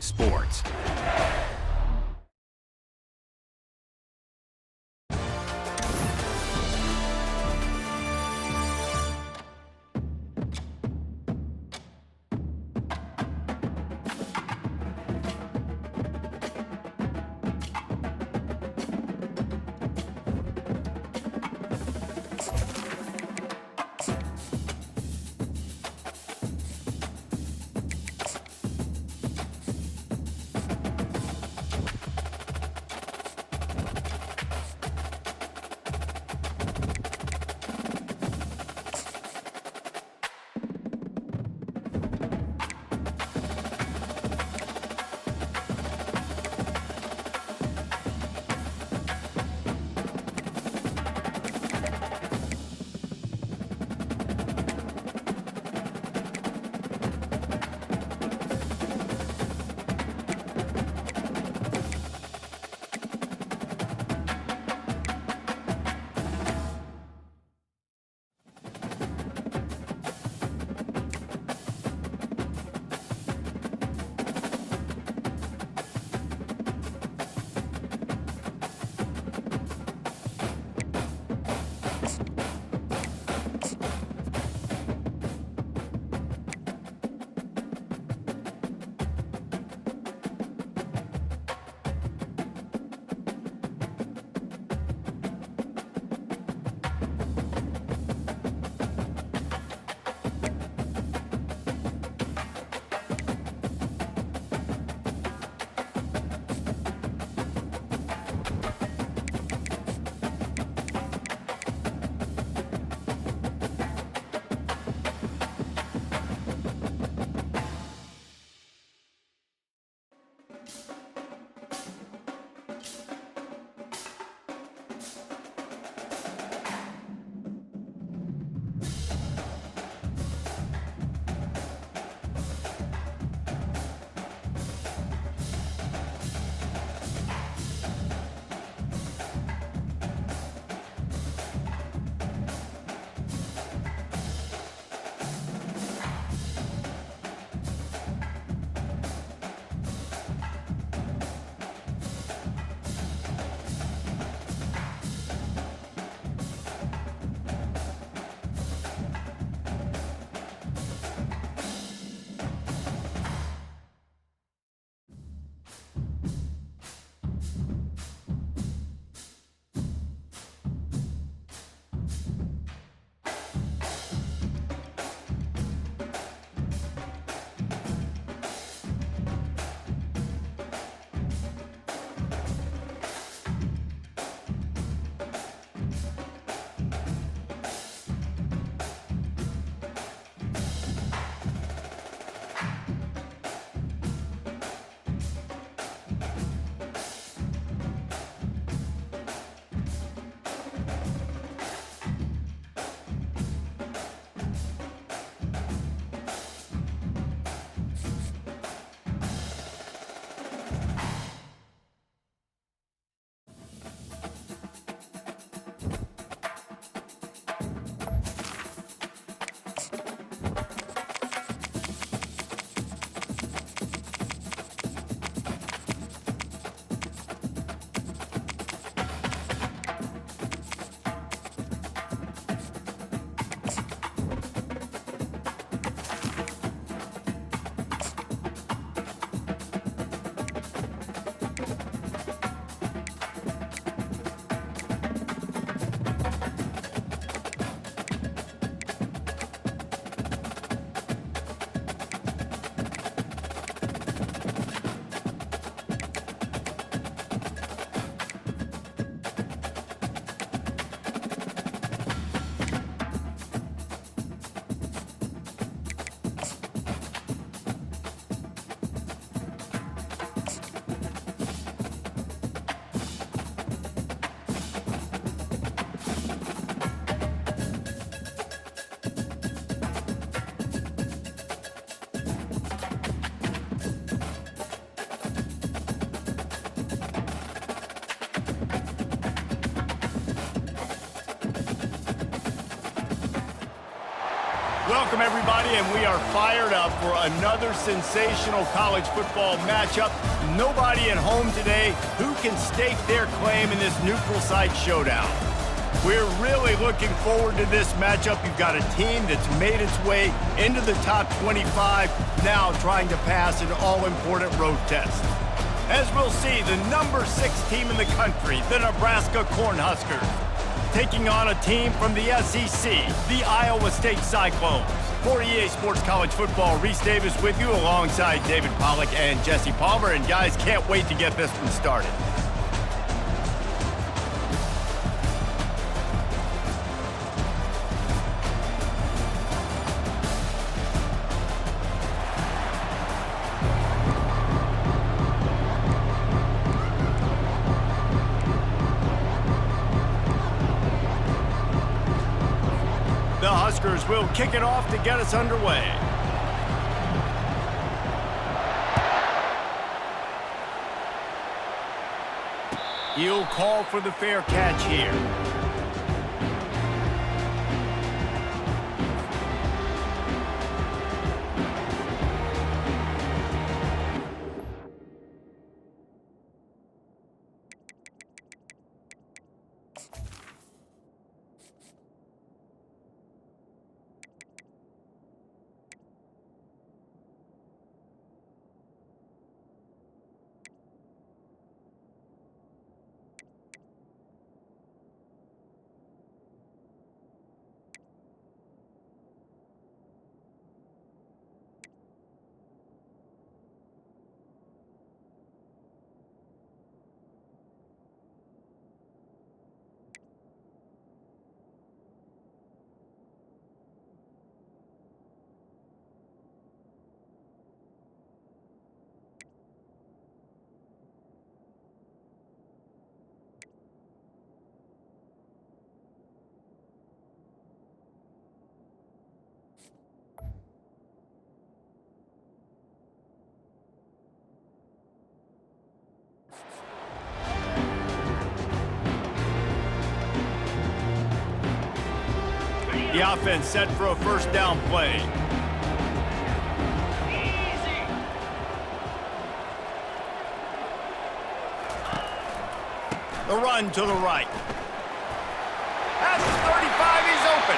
Sports. Welcome, everybody, and we are fired up for another sensational college football matchup. Nobody at home today who can stake their claim in this neutral site showdown. We're really looking forward to this matchup. You've got a team that's made its way into the top 25, now trying to pass an all-important road test. As we'll see, the number 6 team in the country, the Nebraska Cornhuskers, taking on a team from the SEC, the Iowa State Cyclones. For EA Sports College Football, Reese Davis with you alongside David Pollack and Jesse Palmer. And guys, can't wait to get this one started. The Huskers will kick it off to get us underway. He'll call for the fair catch here. The offense set for a first down play. The run to the right. At the 35, he's open.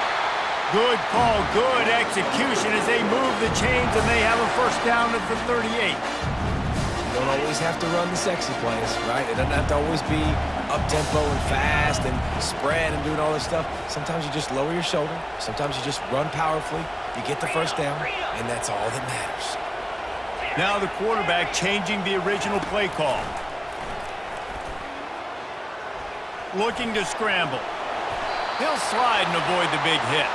Good call, good execution as they move the chains and they have a first down at the 38. You don't always have to run the sexy plays, right? It doesn't have to always be up-tempo and fast and spread and doing all this stuff. Sometimes you just lower your shoulder. Sometimes you just run powerfully. You get the first down, and that's all that matters. Now the quarterback changing the original play call. Looking to scramble. He'll slide and avoid the big hit.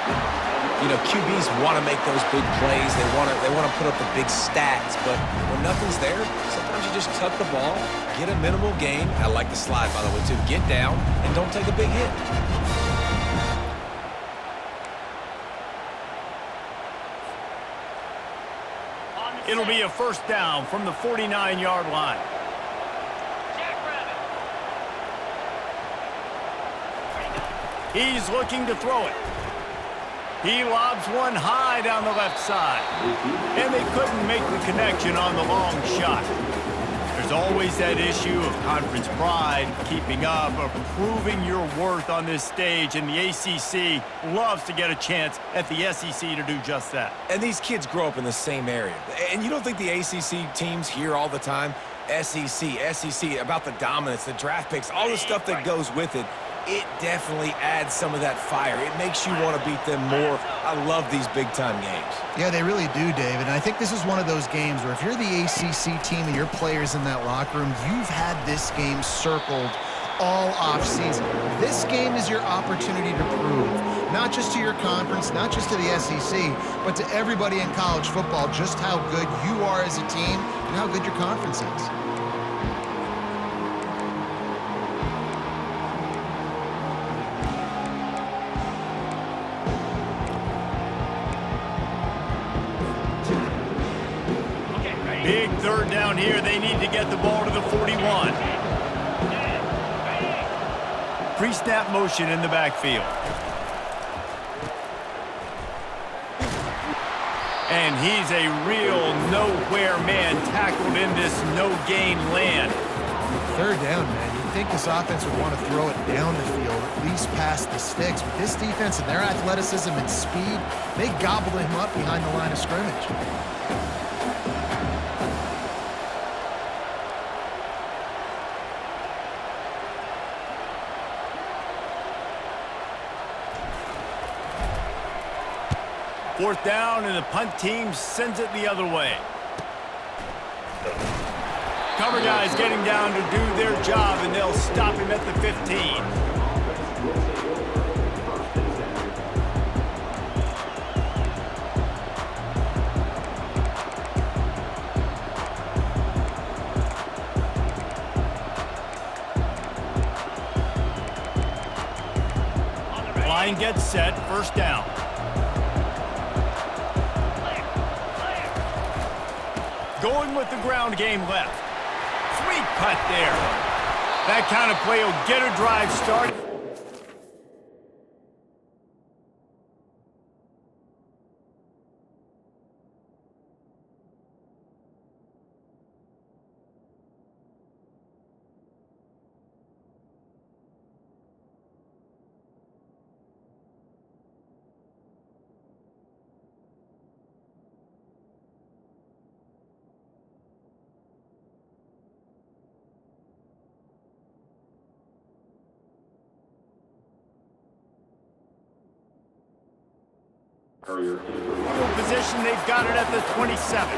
You know, QBs want to make those big plays. They want to put up the big stats, but when nothing's there, sometimes you just tuck the ball, get a minimal gain. I like the slide, by the way, too. Get down and don't take a big hit. It'll be a first down from the 49-yard line. He's looking to throw it. He lobs one high down the left side. And they couldn't make the connection on the long shot. There's always that issue of conference pride, keeping up, of proving your worth on this stage, and the ACC loves to get a chance at the SEC to do just that. And these kids grow up in the same area. And you don't think the ACC teams hear all the time, SEC, about the dominance, the draft picks, all the stuff that goes with it. It definitely adds some of that fire. It makes you want to beat them more. I love these big-time games. Yeah, they really do, David. And I think this is one of those games where if you're the ACC team and your players in that locker room, you've had this game circled all offseason. This game is your opportunity to prove, not just to your conference, not just to the SEC, but to everybody in college football, just how good you are as a team and how good your conference is. Big third down here. They need to get the ball to the 41. Pre-snap motion in the backfield. And he's a real nowhere man tackled in this no-gain land. Third down, man. You'd think this offense would want to throw it down the field, at least past the sticks. But this defense and their athleticism and speed, they gobbled him up behind the line of scrimmage. Fourth down, and the punt team sends it the other way. Cover guys getting down to do their job, and they'll stop him at the 15. Line gets set, first down. Going with the ground game left. Sweet cut there. That kind of play will get a drive started. Position, they've got it at the 27.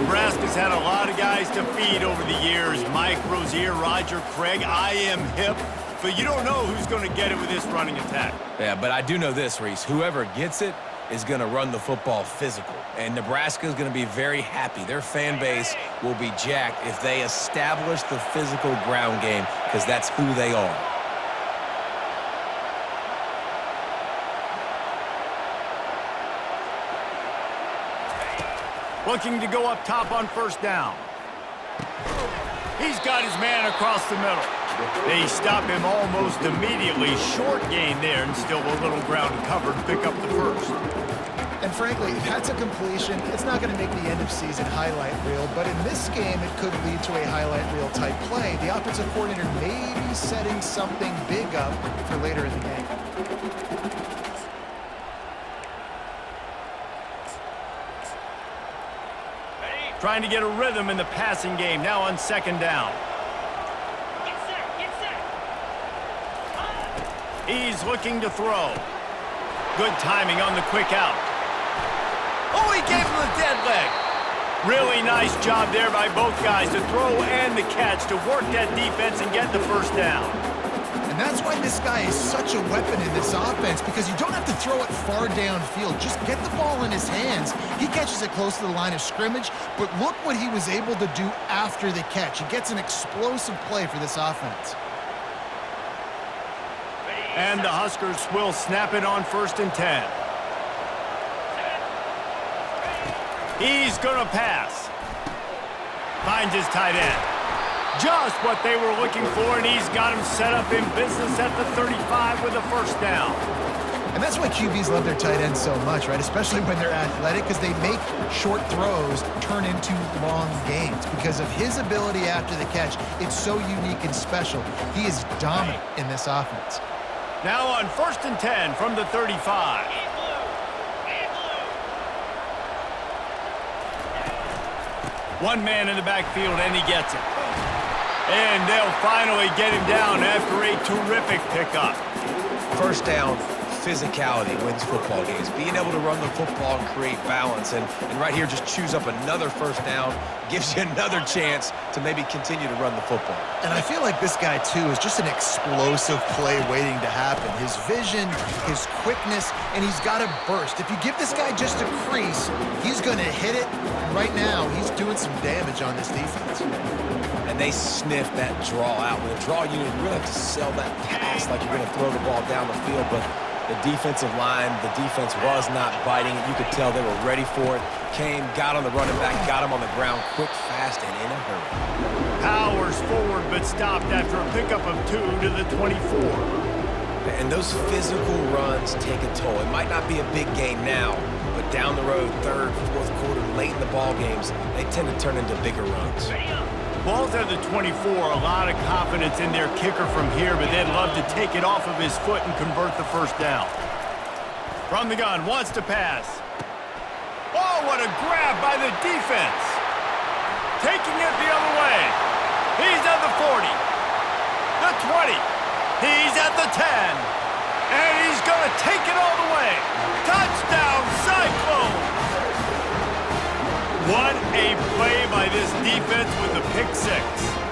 Nebraska's had a lot of guys to feed over the years. Mike Rozier, Roger Craig, I am hip. But you don't know who's going to get it with this running attack. Yeah, but I do know this, Reese. Whoever gets it is going to run the football physical. And Nebraska is going to be very happy. Their fan base will be jacked if they establish the physical ground game, because that's who they are. Looking to go up top on first down. He's got his man across the middle. They stop him almost immediately. Short gain there, and still a little ground covered to pick up the first. And frankly, if that's a completion, it's not going to make the end-of-season highlight reel. But in this game, it could lead to a highlight reel type play. The offensive coordinator may be setting something big up for later in the game. Trying to get a rhythm in the passing game, now on second down. Get set. He's looking to throw. Good timing on the quick out. Oh, he gave him the dead leg. Really nice job there by both guys to throw and the catch to work that defense and get the first down. And that's why this guy is such a weapon in this offense, because you don't have to throw it far downfield. Just get the ball in his hands. He catches it close to the line of scrimmage, but look what he was able to do after the catch. He gets an explosive play for this offense. And the Huskers will snap it on 1st and 10. He's going to pass. Finds his tight end. Just what they were looking for, and he's got him set up in business at the 35 with a first down. And that's why QBs love their tight ends so much, right? Especially when they're athletic, because they make short throws turn into long gains. Because of his ability after the catch, it's so unique and special. He is dominant in this offense. Now on 1st and 10 from the 35. One man in the backfield, and he gets it. And they'll finally get him down after a terrific pickup. First down, physicality wins football games. Being able to run the football and create balance. And right here, just choose up another first down, gives you another chance to maybe continue to run the football. And I feel like this guy, too, is just an explosive play waiting to happen. His vision, his quickness, and he's got a burst. If you give this guy just a crease, he's going to hit it. Right now, he's doing some damage on this defense. And they sniff that draw out. With a draw unit, you really have to sell that pass like you're going to throw the ball down the field. But the defensive line, the defense was not biting it. You could tell they were ready for it. Came, got on the running back, got him on the ground quick, fast, and in a hurry. Powers forward, but stopped after a pickup of 2 to the 24. And those physical runs take a toll. It might not be a big gain now, but down the road, third, fourth quarter, late in the ball games, they tend to turn into bigger runs. Ball's at the 24, a lot of confidence in their kicker from here, but they'd love to take it off of his foot and convert the first down. From the gun, wants to pass. Oh, what a grab by the defense. Taking it the other way. He's at the 40, the 20, he's at the 10, and he's going to take it all the way. Touchdown, Cyclones! What a play by this defense with a pick six.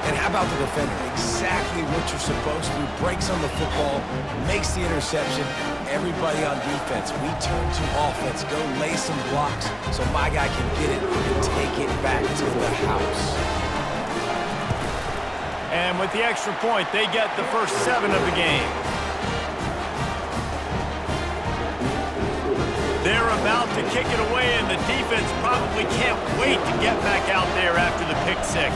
And how about the defender? Exactly what you're supposed to do. Breaks on the football, makes the interception. Everybody on defense, we turn to offense. Go lay some blocks so my guy can get it and take it back to the house. And with the extra point, they get the first 7 of the game. They're about to kick it away, and the defense probably can't wait to get back out there after the pick six.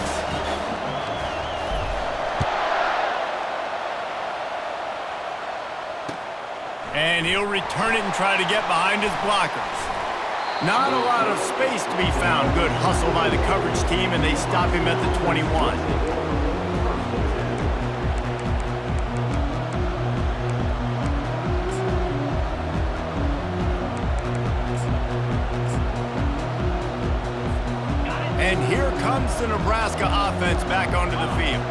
And he'll return it and try to get behind his blockers. Not a lot of space to be found. Good hustle by the coverage team, and they stop him at the 21. And here comes the Nebraska offense back onto the field.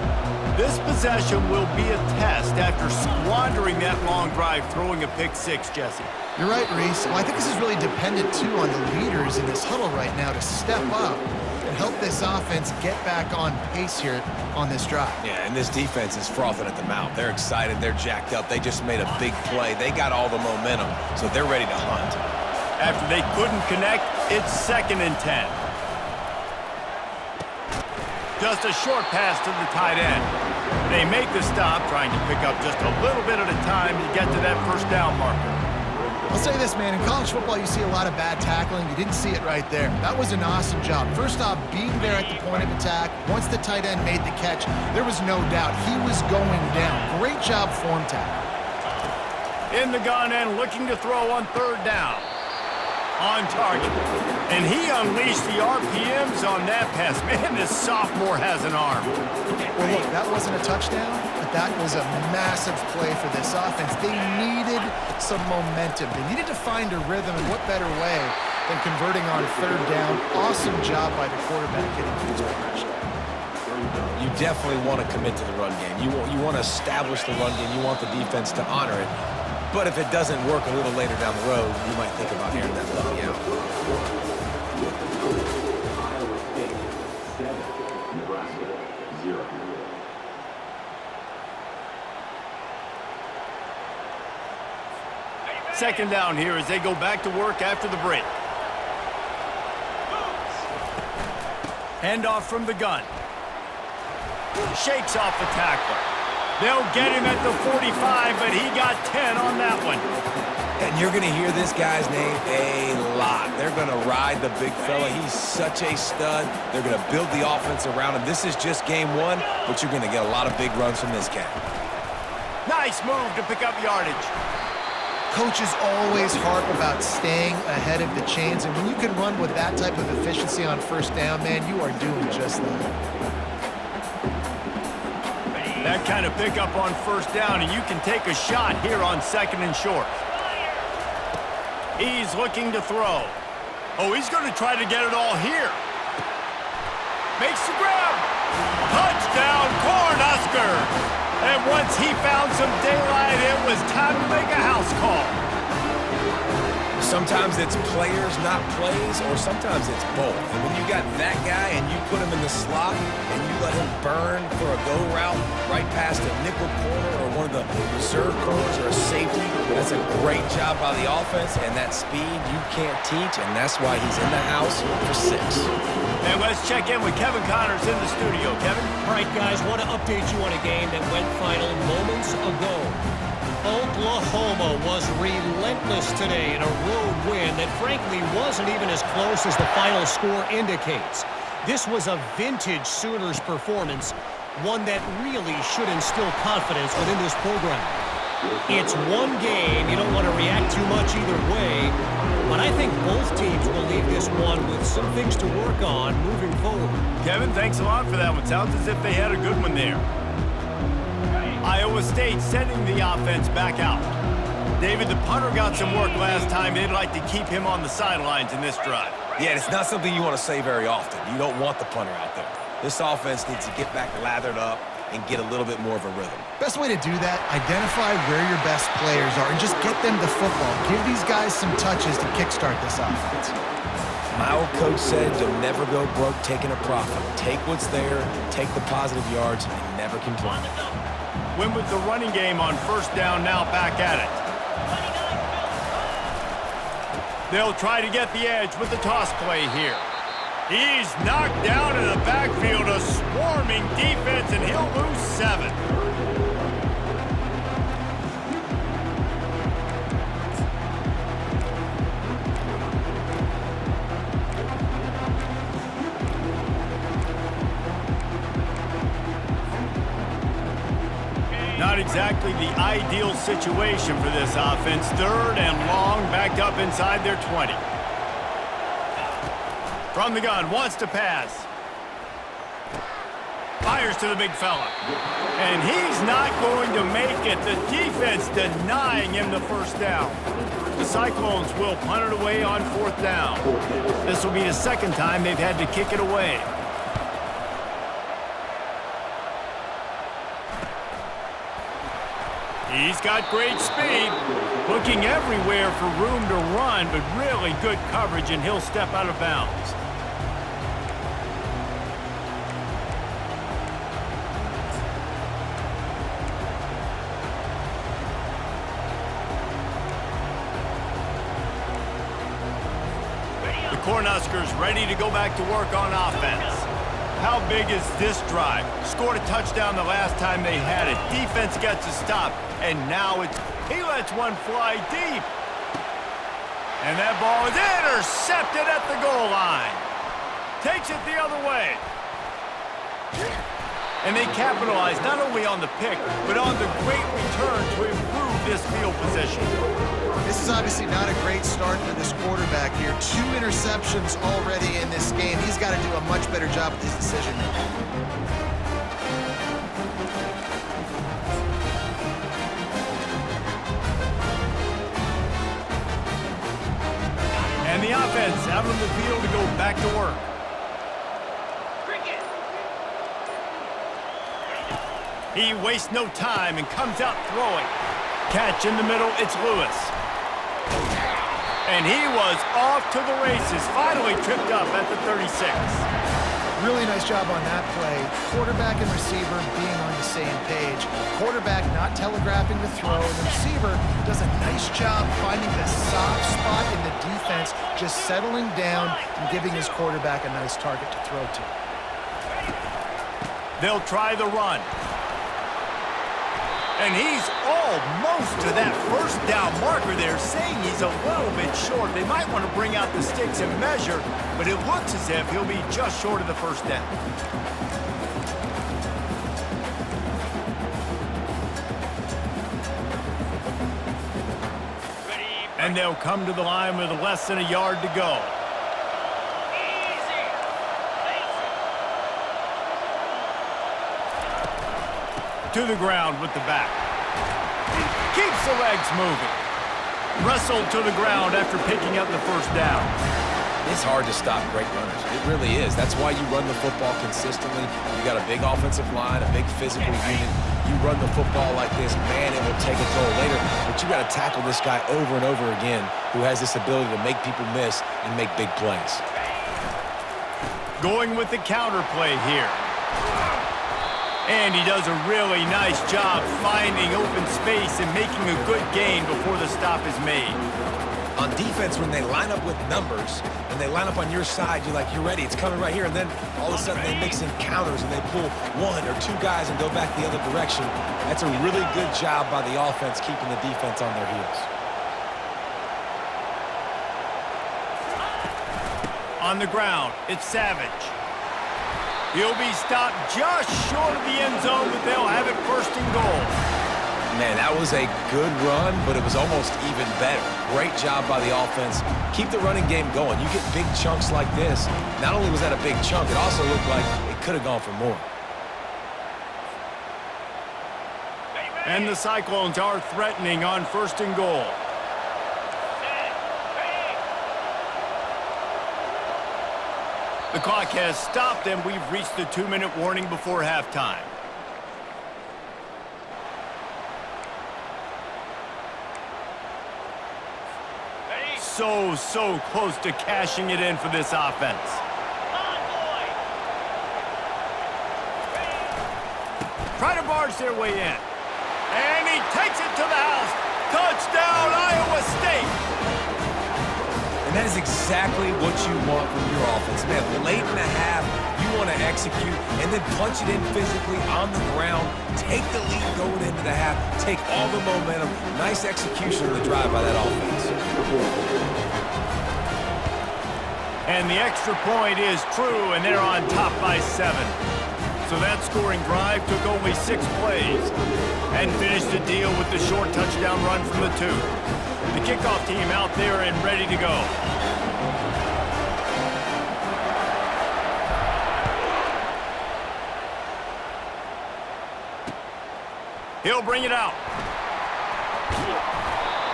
This possession will be a test after squandering that long drive, throwing a pick six, Jesse. You're right, Reese. Well, I think this is really dependent, too, on the leaders in this huddle right now to step up and help this offense get back on pace here on this drive. Yeah, and this defense is frothing at the mouth. They're excited. They're jacked up. They just made a big play. They got all the momentum, so they're ready to hunt. After they couldn't connect, it's 2nd and 10. Just a short pass to the tight end. They make the stop, trying to pick up just a little bit at a time to get to that first down marker. I'll say this, man. In college football, you see a lot of bad tackling. You didn't see it right there. That was an awesome job. First off, being there at the point of attack. Once the tight end made the catch, there was no doubt he was going down. Great job form tackle. In the gun and looking to throw on 3rd down. On target. And he unleashed the RPMs on that pass. Man, this sophomore has an arm. Well, look, that wasn't a touchdown, but that was a massive play for this offense. They needed some momentum. They needed to find a rhythm, and what better way than converting on 3rd down. Awesome job by the quarterback getting through his progression. You definitely want to commit to the run game. You want to establish the run game. You want the defense to honor it. But if it doesn't work a little later down the road, you might think about airing that puppy out. Second down here as they go back to work after the break. Handoff from the gun. Shakes off the tackler. They'll get him at the 45, but he got 10 on that one. And you're going to hear this guy's name a lot. They're going to ride the big fella. He's such a stud. They're going to build the offense around him. This is just game 1, but you're going to get a lot of big runs from this cat. Nice move to pick up yardage. Coaches always harp about staying ahead of the chains, and when you can run with that type of efficiency on 1st down, man, you are doing just that. That kind of pickup on 1st down, and you can take a shot here on 2nd and short. He's looking to throw. Oh, he's going to try to get it all here. Makes the grab. Touchdown, Cornhuskers. And once he found some daylight, it was time to make a house call. Sometimes it's players, not plays, or sometimes it's both. And when you got that guy and you put him in the slot and you let him burn for a go route right past a nickel corner or one of the reserve corners or a safety, that's a great job by the offense, and that speed you can't teach, and that's why he's in the house for 6. And let's check in with Kevin Connors in the studio. Kevin? All right, guys, want to update you on a game that went final moments ago. Oklahoma was relentless today in a road win that frankly wasn't even as close as the final score indicates. This was a vintage Sooners performance, one that really should instill confidence within this program. It's one game. You don't want to react too much either way, but I think think both teams will leave this one with some things to work on moving forward. Kevin, thanks a lot for that one. Sounds as if they had a good one there. Iowa State sending the offense back out. David, the punter got some work last time. They'd like to keep him on the sidelines in this drive. Yeah, it's not something you want to say very often. You don't want the punter out there. This offense needs to get back lathered up and get a little bit more of a rhythm. Best way to do that, identify where your best players are and just get them the football. Give these guys some touches to kickstart this offense. My old coach said you'll never go broke taking a profit. Take what's there, take the positive yards, and never complain. Win with the running game on first down, now back at it. They'll try to get the edge with the toss play here. He's knocked down in the backfield, a swarming defense, and he'll lose 7. Not exactly the ideal situation for this offense. 3rd and long, backed up inside their 20. From the gun, wants to pass. Fires to the big fella. And he's not going to make it. The defense denying him the first down. The Cyclones will punt it away on 4th down. This will be the second time they've had to kick it away. He's got great speed. Looking everywhere for room to run, but really good coverage, and he'll step out of bounds. The Cornhuskers ready to go back to work on offense. How big is this drive? Scored a touchdown the last time they had it. Defense gets a stop, and now he lets one fly deep. And that ball is intercepted at the goal line. Takes it the other way. And they capitalize not only on the pick, but on the great return to improve this field position. This is obviously not a great start for this quarterback here. 2 interceptions already in this game. He's got to do a much better job with his decision making. And the offense out on the field to go back to work. He wastes no time and comes out throwing. Catch in the middle, it's Lewis. And he was off to the races, finally tripped up at the 36. Really nice job on that play. Quarterback and receiver being on the same page. Quarterback not telegraphing the throw, and the receiver does a nice job finding the soft spot in the defense, just settling down and giving his quarterback a nice target to throw to. They'll try the run. And he's almost to that first down marker there, saying he's a little bit short. They might want to bring out the sticks and measure, but it looks as if he'll be just short of the first down. And they'll come to the line with less than a yard to go. To the ground with the back. Keeps the legs moving. Wrestled to the ground after picking up the first down. It's hard to stop great runners. It really is. That's why you run the football consistently. You got a big offensive line, a big physical unit. You run the football like this, man, it will take a toll later. But you got to tackle this guy over and over again who has this ability to make people miss and make big plays. Going with the counter play here. And he does a really nice job finding open space and making a good gain before the stop is made. On defense, when they line up with numbers and they line up on your side, you're like, you're ready, it's coming right here. And then all of a sudden they mix in counters and they pull 1 or 2 guys and go back the other direction. That's a really good job by the offense keeping the defense on their heels. On the ground, it's Savage. He'll be stopped just short of the end zone, but they'll have it 1st and goal. Man, that was a good run, but it was almost even better. Great job by the offense. Keep the running game going. You get big chunks like this. Not only was that a big chunk, it also looked like it could have gone for more. And the Cyclones are threatening on 1st and goal. The clock has stopped, and we've reached the 2-minute warning before halftime. So close to cashing it in for this offense. Try to barge their way in. And he takes it to the house. Touchdown, Iowa State. And that is exactly what you want from your offense, man. Late in the half, you want to execute and then punch it in physically on the ground. Take the lead going into the half. Take all the momentum. Nice execution of the drive by that offense. And the extra point is true, and they're on top by 7. So that scoring drive took only 6 plays and finished the deal with the short touchdown run from the 2. The kickoff team out there and ready to go. He'll bring it out.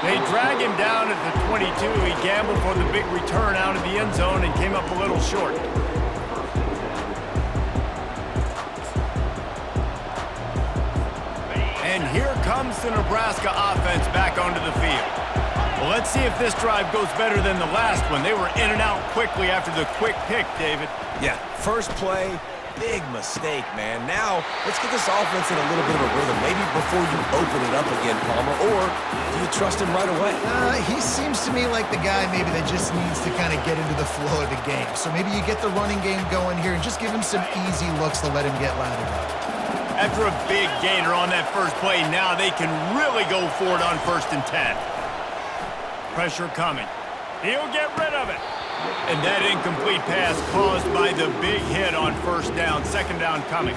They drag him down at the 22. He gambled for the big return out of the end zone and came up a little short. And here comes the Nebraska offense back onto the field. Well, let's see if this drive goes better than the last one. They were in and out quickly after the quick pick, David. Yeah, first play, big mistake, man. Now, let's get this offense in a little bit of a rhythm. Maybe before you open it up again, Palmer, or do you trust him right away? He seems to me like the guy maybe that just needs to kind of get into the flow of the game. So maybe you get the running game going here and just give him some easy looks to let him get lathered up. After a big gainer on that first play, now they can really go for it on 1st and 10. Pressure coming. He'll get rid of it. And that incomplete pass caused by the big hit on 1st down. 2nd down coming.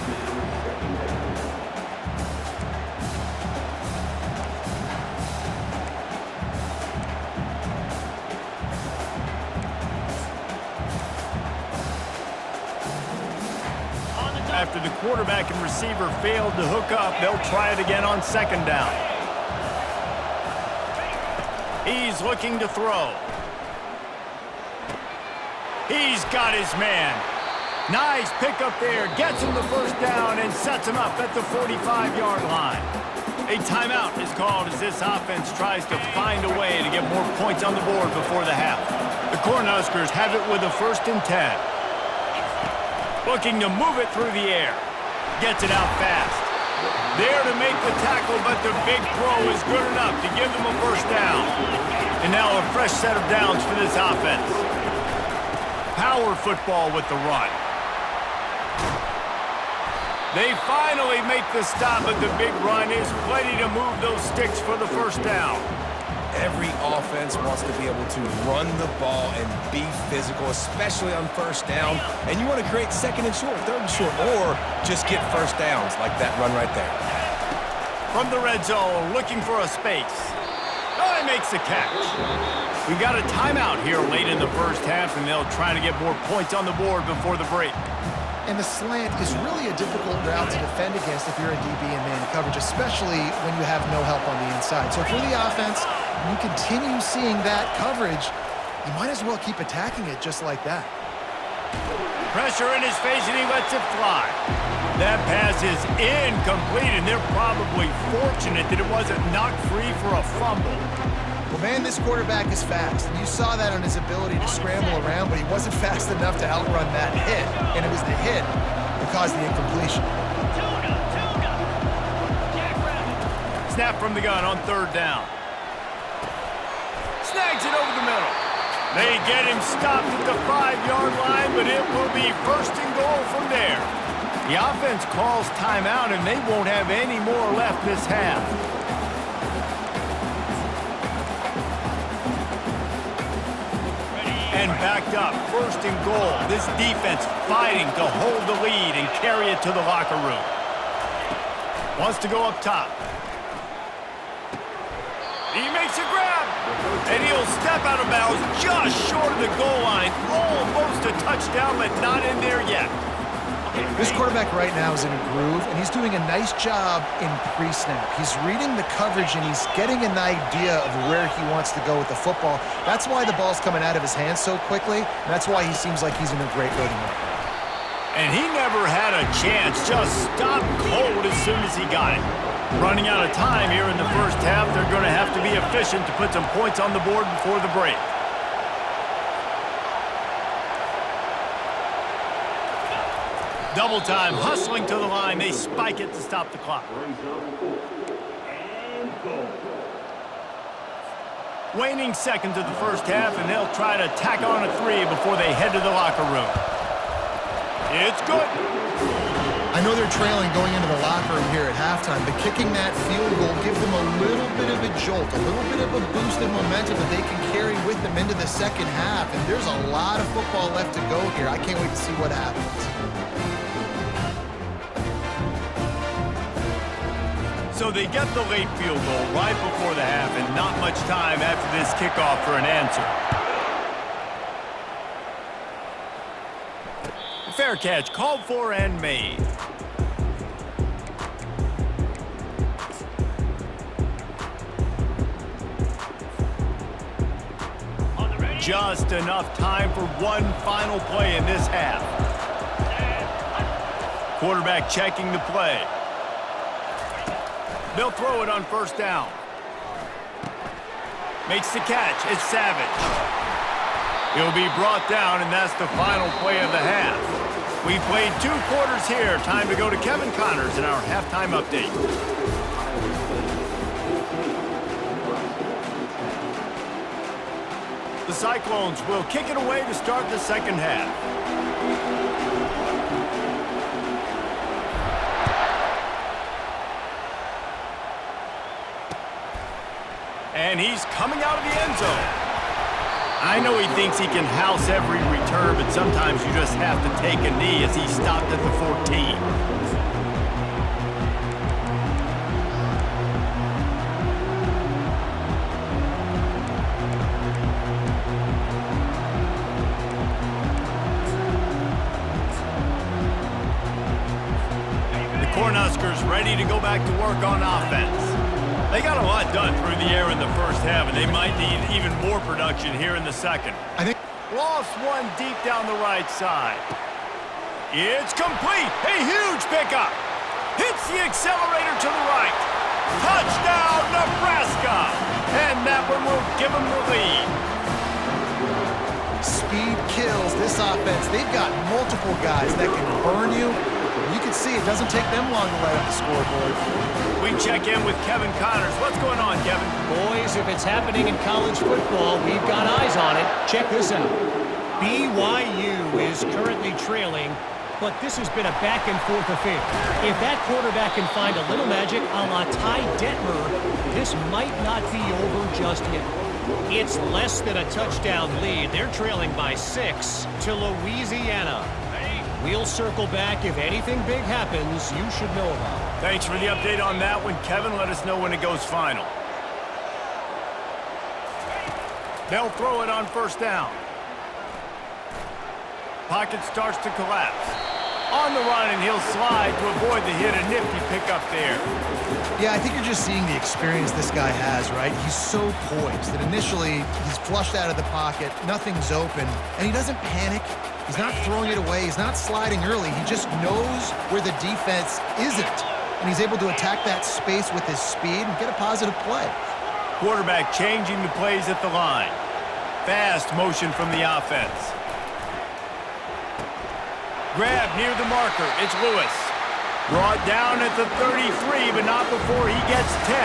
After the quarterback and receiver failed to hook up, they'll try it again on 2nd down. He's looking to throw. He's got his man. Nice pickup there. Gets him the 1st down and sets him up at the 45-yard line. A timeout is called as this offense tries to find a way to get more points on the board before the half. The Cornhuskers have it with a 1st and 10. Looking to move it through the air. Gets it out fast. There to make the tackle, but the big throw is good enough to give them a 1st down. And now a fresh set of downs for this offense. Power football with the run. They finally make the stop, but the big run is plenty to move those sticks for the 1st down. Every offense wants to be able to run the ball and be physical, especially on 1st down. And you want to create 2nd and short, 3rd and short, or just get 1st downs like that run right there. From the red zone, looking for a space. Oh, he makes the catch. We've got a timeout here late in the 1st half, and they'll try to get more points on the board before the break. And the slant is really a difficult route to defend against if you're a DB in man coverage, especially when you have no help on the inside. So if you're the offense, and you continue seeing that coverage, you might as well keep attacking it just like that. Pressure in his face, and he lets it fly. That pass is incomplete, and they're probably fortunate that it wasn't knocked free for a fumble. Well, man, this quarterback is fast, and you saw that on his ability to scramble around, but he wasn't fast enough to outrun that hit, and it was the hit that caused the incompletion. Snap from the gun on 3rd down. Snags it over the middle. They get him stopped at the 5-yard line, but it will be 1st and goal from there. The offense calls timeout, and they won't have any more left this half. And backed up, 1st and goal. This defense fighting to hold the lead and carry it to the locker room. Wants to go up top. He makes a grab, and he'll step out of bounds just short of the goal line. Almost a touchdown, but not in there yet. This quarterback right now is in a groove, and he's doing a nice job in pre-snap. He's reading the coverage, and he's getting an idea of where he wants to go with the football. That's why the ball's coming out of his hands so quickly, and that's why he seems like he's in a great rhythm right now. And he never had a chance, just stopped cold as soon as he got it. Running out of time here in the first half, they're going to have to be efficient to put some points on the board before the break. Double time, hustling to the line. They spike it to stop the clock. Waning seconds of the first half, and they'll try to tack on a 3 before they head to the locker room. It's good. I know they're trailing going into the locker room here at halftime, but kicking that field goal gives them a little bit of a jolt, a little bit of a boost in momentum that they can carry with them into the second half. And there's a lot of football left to go here. I can't wait to see what happens. So they get the late field goal right before the half, and not much time after this kickoff for an answer. Fair catch, called for and made. Just enough time for one final play in this half. Quarterback checking the play. They'll throw it on first down. Makes the catch. It's Savage. He'll be brought down, and that's the final play of the half. We've played 2 quarters here. Time to go to Kevin Connors in our halftime update. The Cyclones will kick it away to start the second half. And he's coming out of the end zone. I know he thinks he can house every return, but sometimes you just have to take a knee as he stopped at the 14. The Cornhuskers ready to go back to work on offense. They got a lot done through the air in the first half, and they might need even more production here in the second. I think Lost one deep down the right side. It's complete. A huge pickup. Hits the accelerator to the right. Touchdown, Nebraska. And that one will give them the lead. speed kills this offense. They've got multiple guys that can burn you. You can see it doesn't take them long to light up the scoreboard. We check in with Kevin Connors. What's going on, Kevin? Boys, if it's happening in college football, we've got eyes on it. Check this out. BYU is currently trailing, but this has been a back-and-forth affair. If that quarterback can find a little magic a la Ty Detmer, this might not be over just yet. It's less than a touchdown lead. They're trailing by 6 to Louisiana. We'll circle back. If anything big happens, you should know about it. Thanks for the update on that one, Kevin. Let us know when it goes final. They'll throw it on first down. Pocket starts to collapse. On the run, and he'll slide to avoid the hit. A nifty pickup there. Yeah, I think you're just seeing the experience this guy has, right? He's so poised that initially he's flushed out of the pocket, nothing's open, and he doesn't panic. He's not throwing it away. He's not sliding early. He just knows where the defense isn't, and he's able to attack that space with his speed and get a positive play. Quarterback changing the plays at the line. Fast motion from the offense. Grab near the marker. It's Lewis. Brought down at the 33, but not before he gets 10.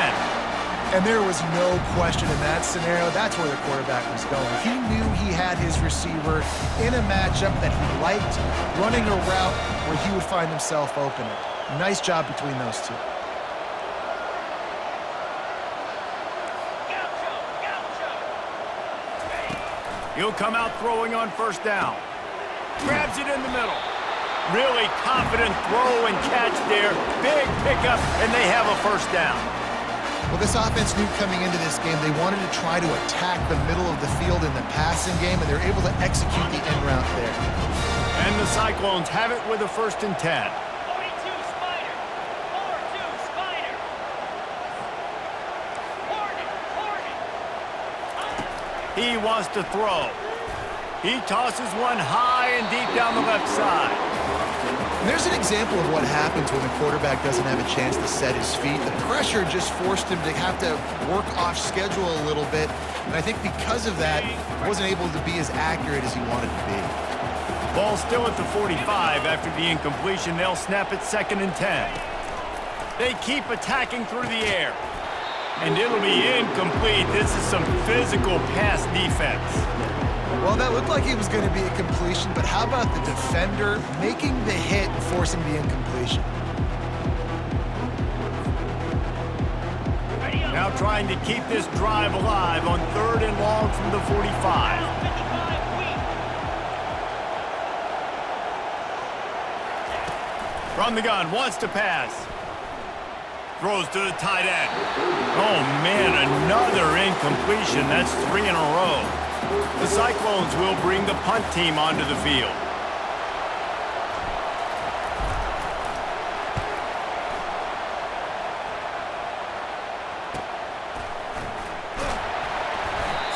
And there was no question in that scenario. That's where the quarterback was going. He knew he had his receiver in a matchup that he liked, running a route where he would find himself open. Nice job between those two. He'll come out throwing on first down. Grabs it in the middle. Really confident throw and catch there. Big pickup, and they have a first down. Well, this offense knew coming into this game they wanted to try to attack the middle of the field in the passing game, and they're able to execute the end route there. And the Cyclones have it with a 1st and 10. 42 Spider. 4-2 Spider. Hornet. He wants to throw. He tosses one high and deep down the left side. And there's an example of what happens when the quarterback doesn't have a chance to set his feet. The pressure just forced him to have to work off schedule a little bit. And I think because of that, he wasn't able to be as accurate as he wanted to be. Ball still at the 45 after the incompletion. They'll snap it 2nd and 10. They keep attacking through the air. And it'll be incomplete. This is some physical pass defense. Well, that looked like it was going to be a completion, but how about the defender making the hit and forcing the incompletion? Now trying to keep this drive alive on 3rd and long from the 45. From the gun, wants to pass. Throws to the tight end. Oh, man, another incompletion. That's 3 in a row. The Cyclones will bring the punt team onto the field.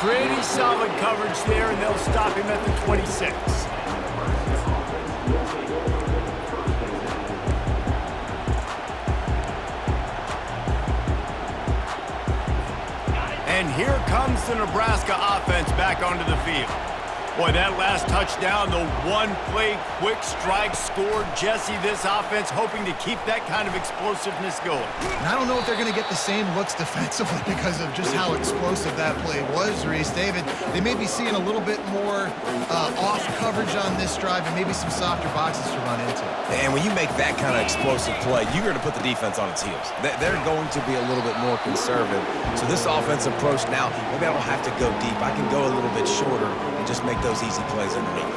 Pretty solid coverage there, and they'll stop him at the 26. And here comes the Nebraska offense back onto the field. Boy, that last touchdown, the one-play quick strike scored. Jesse, this offense hoping to keep that kind of explosiveness going. And I don't know if they're going to get the same looks defensively because of just how explosive that play was, Reese. David, they may be seeing a little bit more off coverage on this drive and maybe some softer boxes to run into. And when you make that kind of explosive play, you're going to put the defense on its heels. They're going to be a little bit more conservative. So this offensive approach now, maybe I don't have to go deep. I can go a little bit shorter and just make those easy plays underneath.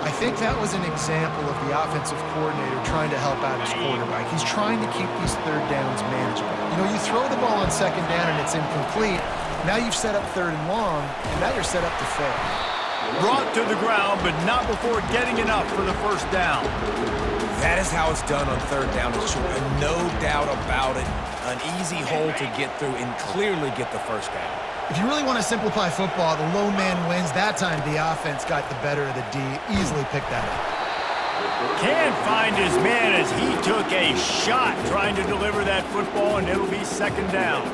I think that was an example of the offensive coordinator trying to help out his quarterback. He's trying to keep these 3rd downs manageable. You know, you throw the ball on 2nd down and it's incomplete. Now you've set up 3rd and long, and now you're set up to fail. Brought to the ground, but not before getting enough for the 1st down. That is how it's done on 3rd down and short. And no doubt about it, an easy hole to get through and clearly get the 1st down. If you really want to simplify football, the lone man wins. That time, the offense got the better of the D. Easily picked that up. Can't find his man as he took a shot trying to deliver that football, and it'll be 2nd down.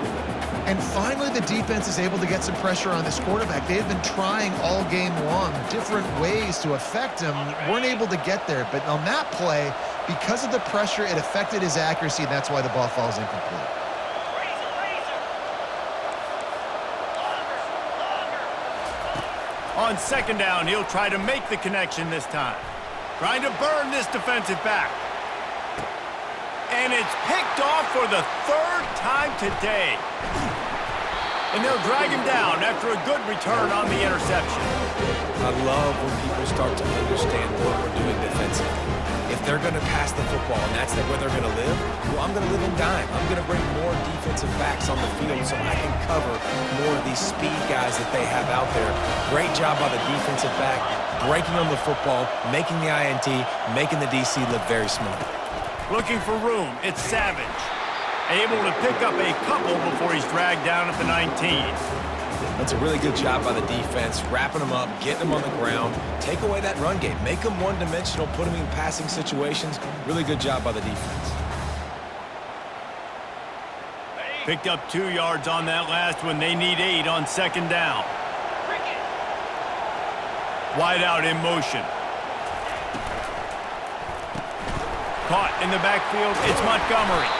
And finally, the defense is able to get some pressure on this quarterback. They have been trying all game long different ways to affect him. Weren't able to get there. But on that play, because of the pressure, it affected his accuracy, and that's why the ball falls incomplete. On 2nd down, he'll try to make the connection this time. Trying to burn this defensive back. And it's picked off for the 3rd time today. And they'll drag him down after a good return on the interception. I love when people start to understand what we're doing defensively. If they're going to pass the football and that's where they're going to live, well, I'm going to live in dime. I'm going to bring more defensive backs on the field so I can cover more of these speed guys that they have out there. Great job by the defensive back, breaking on the football, making the INT, making the DC look very smart. Looking for room, it's Savage. Able to pick up a couple before he's dragged down at the 19. That's a really good job by the defense, wrapping them up, getting them on the ground, take away that run game, make them one-dimensional, put them in passing situations. Really good job by the defense. Picked up 2 yards on that last one. They need 8 on 2nd down. Wide out in motion. Caught in the backfield, it's Montgomery.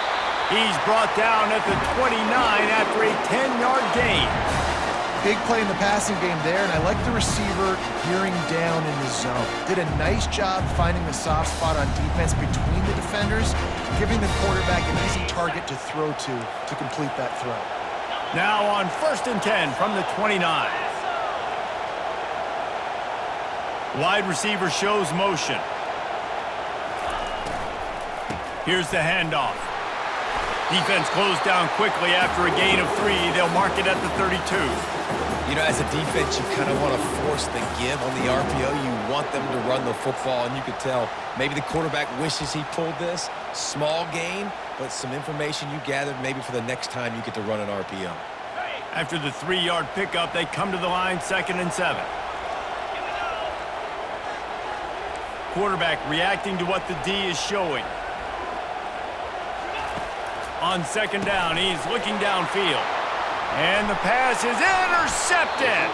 He's brought down at the 29 after a 10-yard gain. Big play in the passing game there, and I like the receiver gearing down in the zone. Did a nice job finding the soft spot on defense between the defenders, giving the quarterback an easy target to throw to complete that throw. Now on 1st and 10 from the 29. Wide receiver shows motion. Here's the handoff. Defense closed down quickly after a gain of 3. They'll mark it at the 32. You know, as a defense, you kind of want to force the give on the RPO. You want them to run the football, and you could tell maybe the quarterback wishes he pulled this. Small gain, but some information you gathered maybe for the next time you get to run an RPO. After the 3-yard pickup, they come to the line, 2nd and 7. Quarterback reacting to what the D is showing. On 2nd down, he's looking downfield. And the pass is intercepted.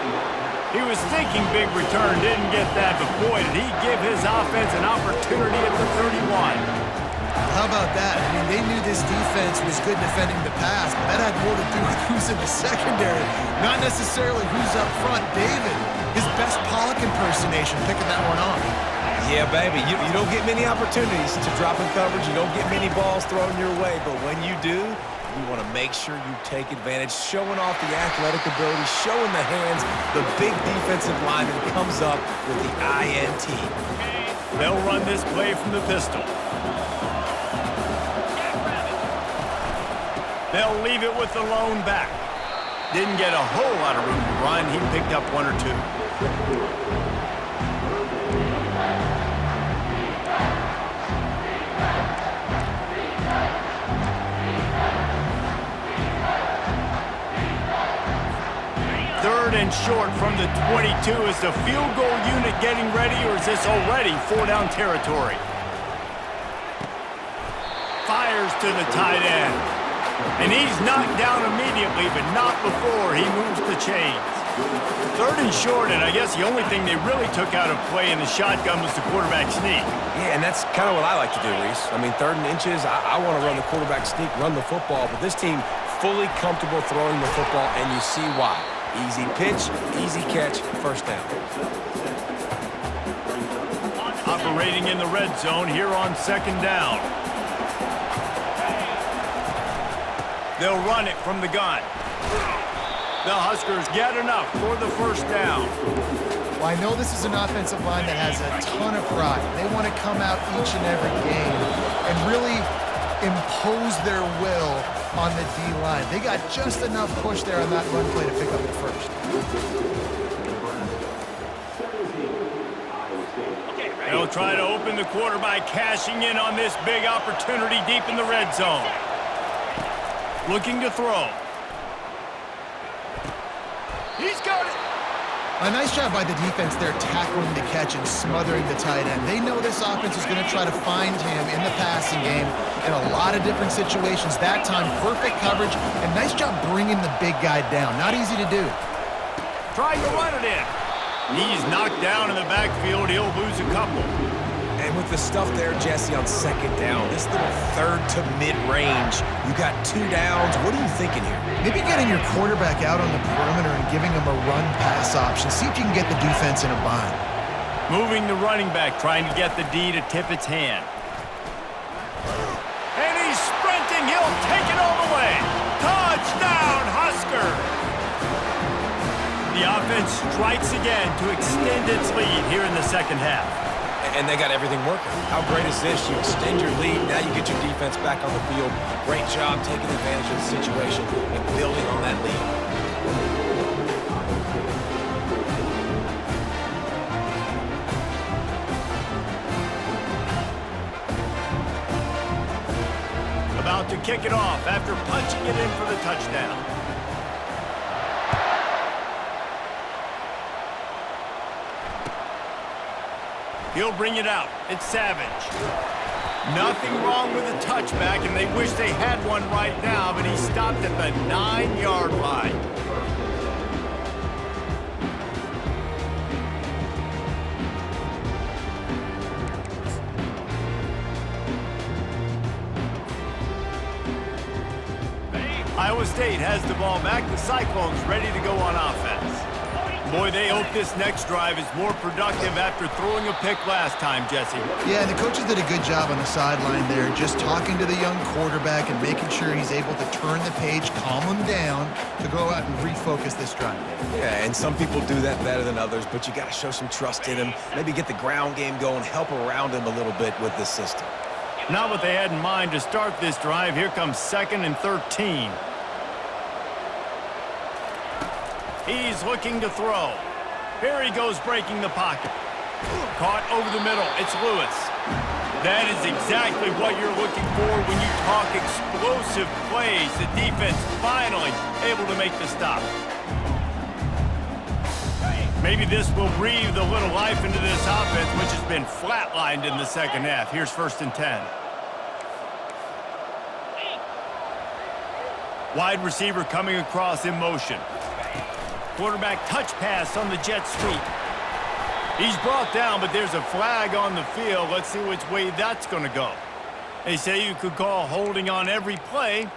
He was thinking big return, didn't get that, but boy, did he give his offense an opportunity at the 31. How about that? I mean, they knew this defense was good defending the pass, but that had more to do with who's in the secondary, not necessarily who's up front. David, his best Pollock impersonation, picking that one off. Yeah, baby, you don't get many opportunities to drop in coverage. You don't get many balls thrown your way, but when you do, you want to make sure you take advantage, showing off the athletic ability, showing the hands, the big defensive lineman comes up with the INT. They'll run this play from the pistol. They'll leave it with the lone back. Didn't get a whole lot of room to run. He picked up 1 or 2. Third and short from the 22. Is the field goal unit getting ready, or is this already 4-down territory? Fires to the tight end. And he's knocked down immediately, but not before he moves the chains. Third and short, and I guess the only thing they really took out of play in the shotgun was the quarterback sneak. Yeah, and that's kind of what I like to do, Reese. I mean, 3rd and inches, I want to run the quarterback sneak, run the football, but this team fully comfortable throwing the football, and you see why. Easy pitch, easy catch, 1st down. Operating in the red zone here on 2nd down. They'll run it from the gun. The Huskers get enough for the 1st down. Well, I know this is an offensive line that has a ton of pride. They want to come out each and every game and really impose their will on the D-line. They got just enough push there on that run play to pick up the 1st. They'll try to open the quarter by cashing in on this big opportunity deep in the red zone. Looking to throw. He's got it. A nice job by the defense there tackling the catch and smothering the tight end. They know this offense is going to try to find him in the passing game in a lot of different situations. That time, perfect coverage, and nice job bringing the big guy down. Not easy to do. Trying to run it in. He's knocked down in the backfield. He'll lose a couple. And with the stuff there, Jesse, on 2nd down, this little 3rd to mid-range, you got 2 downs. What are you thinking here? Maybe getting your quarterback out on the perimeter and giving him a run-pass option. See if you can get the defense in a bind. Moving the running back, trying to get the D to tip its hand. And he's sprinting. He'll take it all the way. Touchdown, Husker! The offense strikes again to extend its lead here in the 2nd half. And they got everything working. How great is this? You extend your lead, now you get your defense back on the field. Great job taking advantage of the situation and building on that lead. About to kick it off after punching it in for the touchdown. He'll bring it out. It's Savage. Nothing wrong with the touchback, and they wish they had one right now, but he stopped at the 9-yard line. Iowa State has the ball back. The Cyclones ready to go on offense. Boy, they hope this next drive is more productive after throwing a pick last time, Jesse. Yeah, and the coaches did a good job on the sideline there, just talking to the young quarterback and making sure he's able to turn the page, calm him down, to go out and refocus this drive. Yeah, and some people do that better than others, but you got to show some trust in him, maybe get the ground game going, help around him a little bit with this system. Not what they had in mind to start this drive. Here comes 2nd and 13. He's looking to throw. Here he goes breaking the pocket. Caught over the middle. It's Lewis. That is exactly what you're looking for when you talk explosive plays. The defense finally able to make the stop. Maybe this will breathe a little life into this offense, which has been flatlined in the second half. Here's 1st and 10. Wide receiver coming across in motion. Quarterback touch pass on the jet sweep. He's brought down, but there's a flag on the field. Let's see which way that's going to go. They say you could call holding on every play.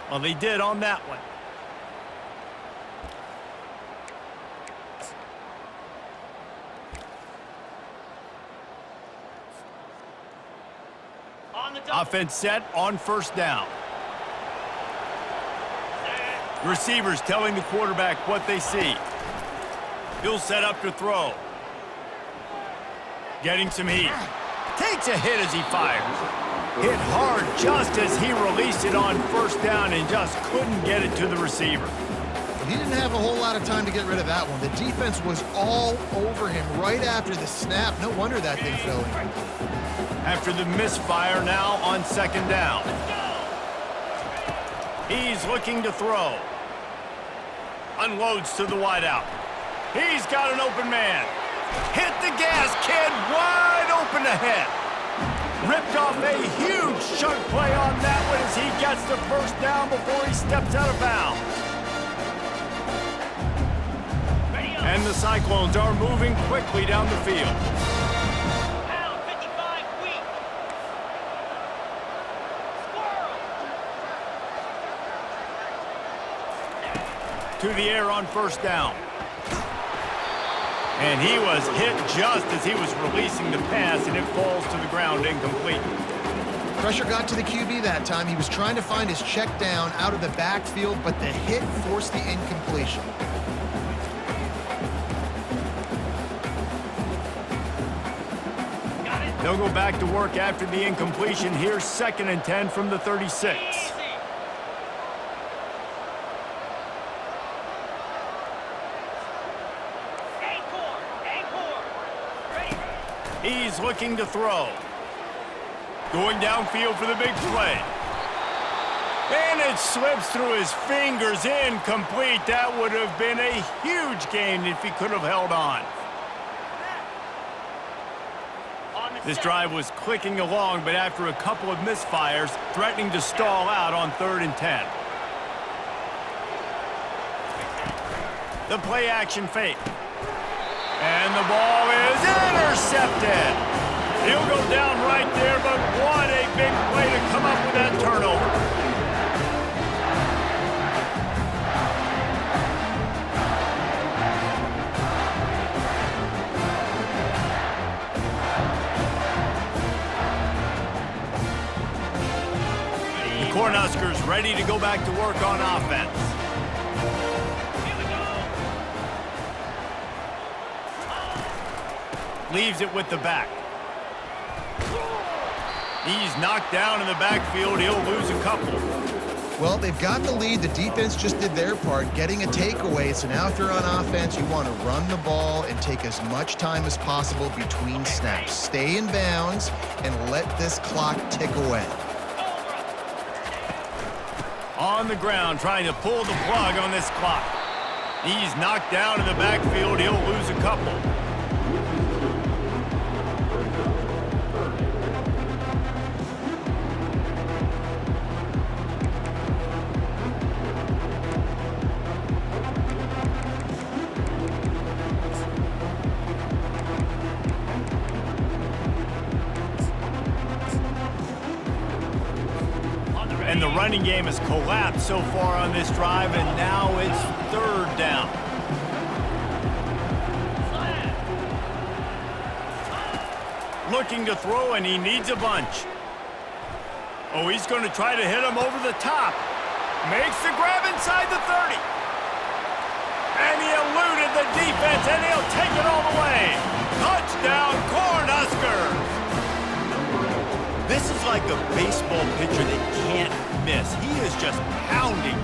Well, they did on that one. Offense set on 1st down. Receivers telling the quarterback what they see. He'll set up to throw. Getting some heat. Takes a hit as he fires. Hit hard just as he released it on 1st down and just couldn't get it to the receiver. He didn't have a whole lot of time to get rid of that one. The defense was all over him right after the snap. No wonder that thing fell in. After the misfire, now on 2nd down. He's looking to throw. Unloads to the wideout. He's got an open man. Hit the gas, kid. Wide open ahead. Ripped off a huge chunk play on that one as he gets the 1st down before he steps out of bounds. And the Cyclones are moving quickly down the field. Pound 55 weak. Squirrel. To the air on 1st down. And he was hit just as he was releasing the pass, and it falls to the ground incomplete. Pressure got to the QB that time. He was trying to find his check down out of the backfield, but the hit forced the incompletion. They'll go back to work after the incompletion. Here's 2nd and 10 from the 36. He's looking to throw. Going downfield for the big play. And it slips through his fingers, incomplete. That would have been a huge gain if he could have held on. This drive was clicking along, but after a couple of misfires, threatening to stall out on 3rd and 10. The play action fake. And the ball is intercepted. He'll go down right there, but what a big play to come up with that turnover. The Cornhuskers ready to go back to work on offense. Leaves it with the back. He's knocked down in the backfield. He'll lose a couple. Well, they've got the lead. The defense just did their part, getting a takeaway. So now if you're on offense, you want to run the ball and take as much time as possible between snaps. Stay in bounds and let this clock tick away. On the ground, trying to pull the plug on this clock. He's knocked down in the backfield. He'll lose a couple. And the running game has collapsed so far on this drive, and now it's 3rd down. Looking to throw, and he needs a bunch. Oh, he's going to try to hit him over the top. Makes the grab inside the 30. And he eluded the defense, and he'll take it all the way. Touchdown, Cornhuskers! This is like a as he is just pounding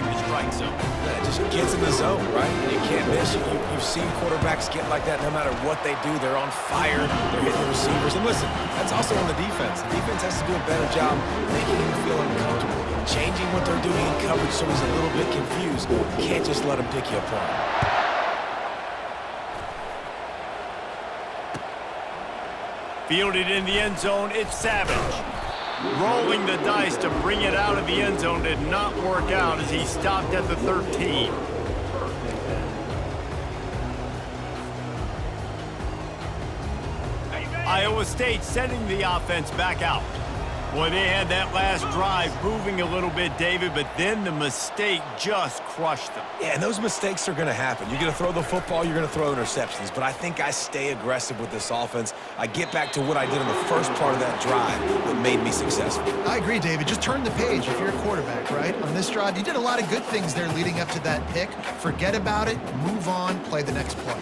the strike zone. Yeah, it just gets in the zone, right? And you can't miss. You've seen quarterbacks get like that no matter what they do. They're on fire. They're hitting the receivers. And listen, that's also on the defense. The defense has to do a better job making him feel uncomfortable, changing what they're doing in coverage so he's a little bit confused. You can't just let him pick you apart. Fielded in the end zone, it's Savage. Rolling the dice to bring it out of the end zone did not work out as he stopped at the 13. Iowa State sending the offense back out. Boy, they had that last drive moving a little bit, David, but then the mistake just crushed them. Yeah, and those mistakes are going to happen. You're going to throw the football, you're going to throw interceptions, but I think I stay aggressive with this offense. I get back to what I did in the first part of that drive that made me successful. I agree, David. Just turn the page if you're a quarterback, right? On this drive, you did a lot of good things there leading up to that pick. Forget about it, move on, play the next play.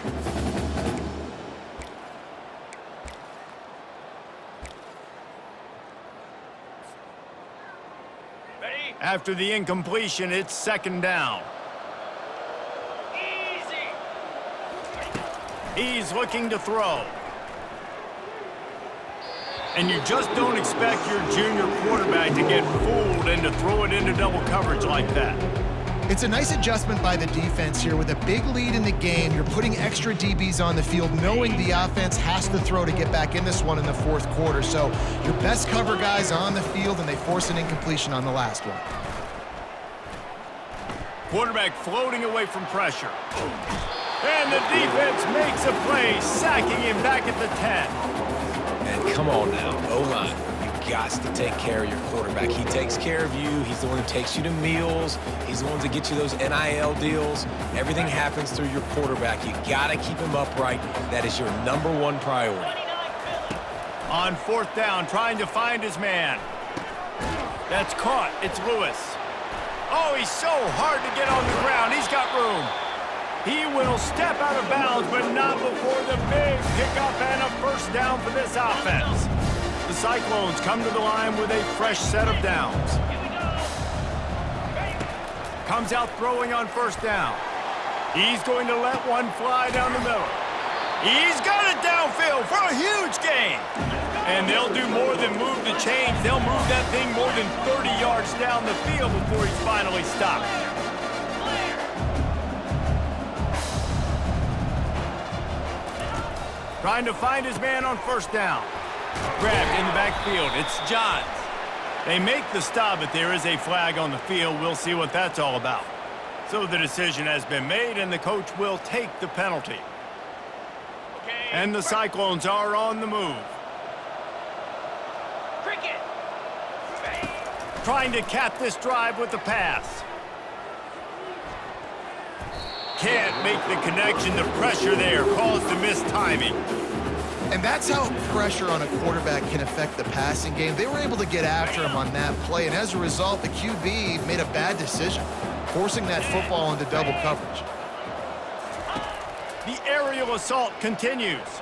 After the incompletion, it's second down. Easy. He's looking to throw. And you just don't expect your junior quarterback to get fooled and to throw it into double coverage like that. It's a nice adjustment by the defense here. With a big lead in the game, you're putting extra DBs on the field, knowing the offense has to throw to get back in this one in the fourth quarter. So your best cover guys on the field, and they force an incompletion on the last one. Quarterback floating away from pressure. And the defense makes a play, sacking him back at the 10. And come on now, O-line. You've got to take care of your quarterback. He takes care of you. He's the one who takes you to meals. He's the one that gets you those NIL deals. Everything happens through your quarterback. You got to keep him upright. That is your #1 priority. On fourth down, trying to find his man. That's caught. It's Lewis. Oh, he's so hard to get on the ground. He's got room. He will step out of bounds, but not before the big pickup and a first down for this offense. The Cyclones come to the line with a fresh set of downs. Comes out throwing on first down. He's going to let one fly down the middle. He's got it downfield for a huge gain. And they'll do more than move the chains. They'll move that thing more than 30 yards down the field before he's finally stopped. Trying to find his man on first down. Grabbed in the backfield. It's Johns. They make the stop, but there is a flag on the field. We'll see what that's all about. So the decision has been made, and the coach will take the penalty. And the Cyclones are on the move. Cricket. Trying to cap this drive with the pass. Can't make the connection. The pressure there caused the missed timing. And that's how pressure on a quarterback can affect the passing game. They were able to get after him on that play, and as a result, the QB made a bad decision, forcing that football into double coverage. The aerial assault continues.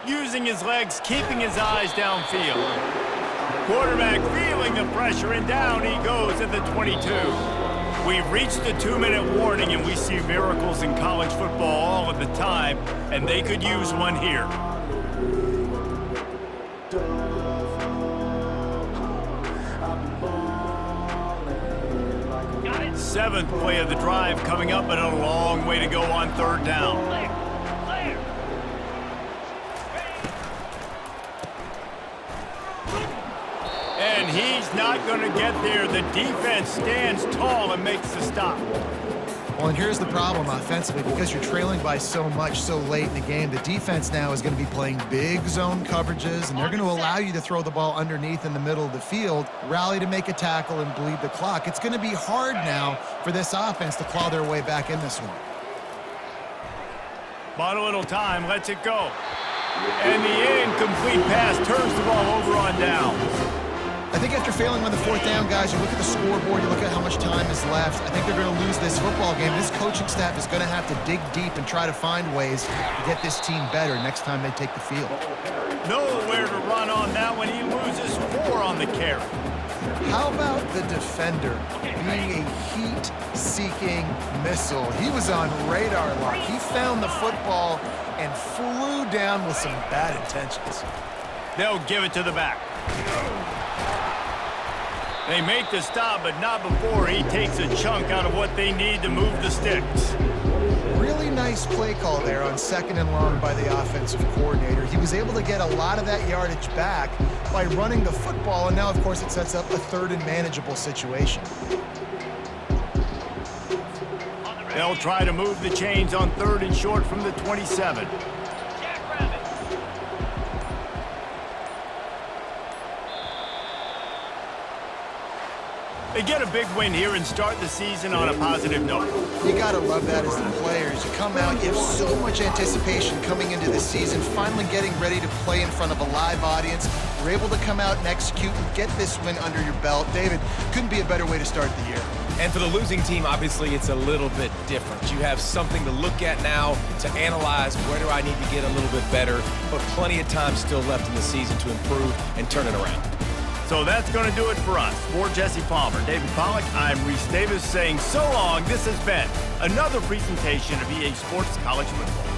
Using his legs, keeping his eyes downfield. Quarterback feeling the pressure, and down he goes at the 22. We've reached the 2-minute warning, and we see miracles in college football all of the time, and they could use one here. Got it. 7th play of the drive coming up, but a long way to go on third down. Clear. Clear. And he's not going to get there. The defense stands tall and makes the stop. Well, and here's the problem offensively. Because you're trailing by so much so late in the game, the defense now is going to be playing big zone coverages, and they're going to allow you to throw the ball underneath in the middle of the field, rally to make a tackle, and bleed the clock. It's going to be hard now for this offense to claw their way back in this one. Bought a little time, lets it go. And the incomplete pass turns the ball over on downs. I think after failing on the fourth down, guys, you look at the scoreboard, you look at how much time is left. I think they're going to lose this football game. This coaching staff is going to have to dig deep and try to find ways to get this team better next time they take the field. Nowhere to run on that one. He loses 4 on the carry. How about the defender being a heat-seeking missile? He was on radar lock. He found the football and flew down with some bad intentions. They'll give it to the back. They make the stop, but not before he takes a chunk out of what they need to move the sticks. Really nice play call there on 2nd and long by the offensive coordinator. He was able to get a lot of that yardage back by running the football, and now, of course, it sets up a 3rd and manageable situation. They'll try to move the chains on 3rd and short from the 27. Jackrabbit. They get a big win here and start the season on a positive note. You gotta love that as the players. You come out, you have so much anticipation coming into the season, finally getting ready to play in front of a live audience. You're able to come out and execute and get this win under your belt. David, couldn't be a better way to start the year. And for the losing team, obviously, it's a little bit different. You have something to look at now, to analyze where do I need to get a little bit better, but plenty of time still left in the season to improve and turn it around. So that's going to do it for us. For Jesse Palmer, David Pollack, I'm Reese Davis saying so long. This has been another presentation of EA Sports College Football.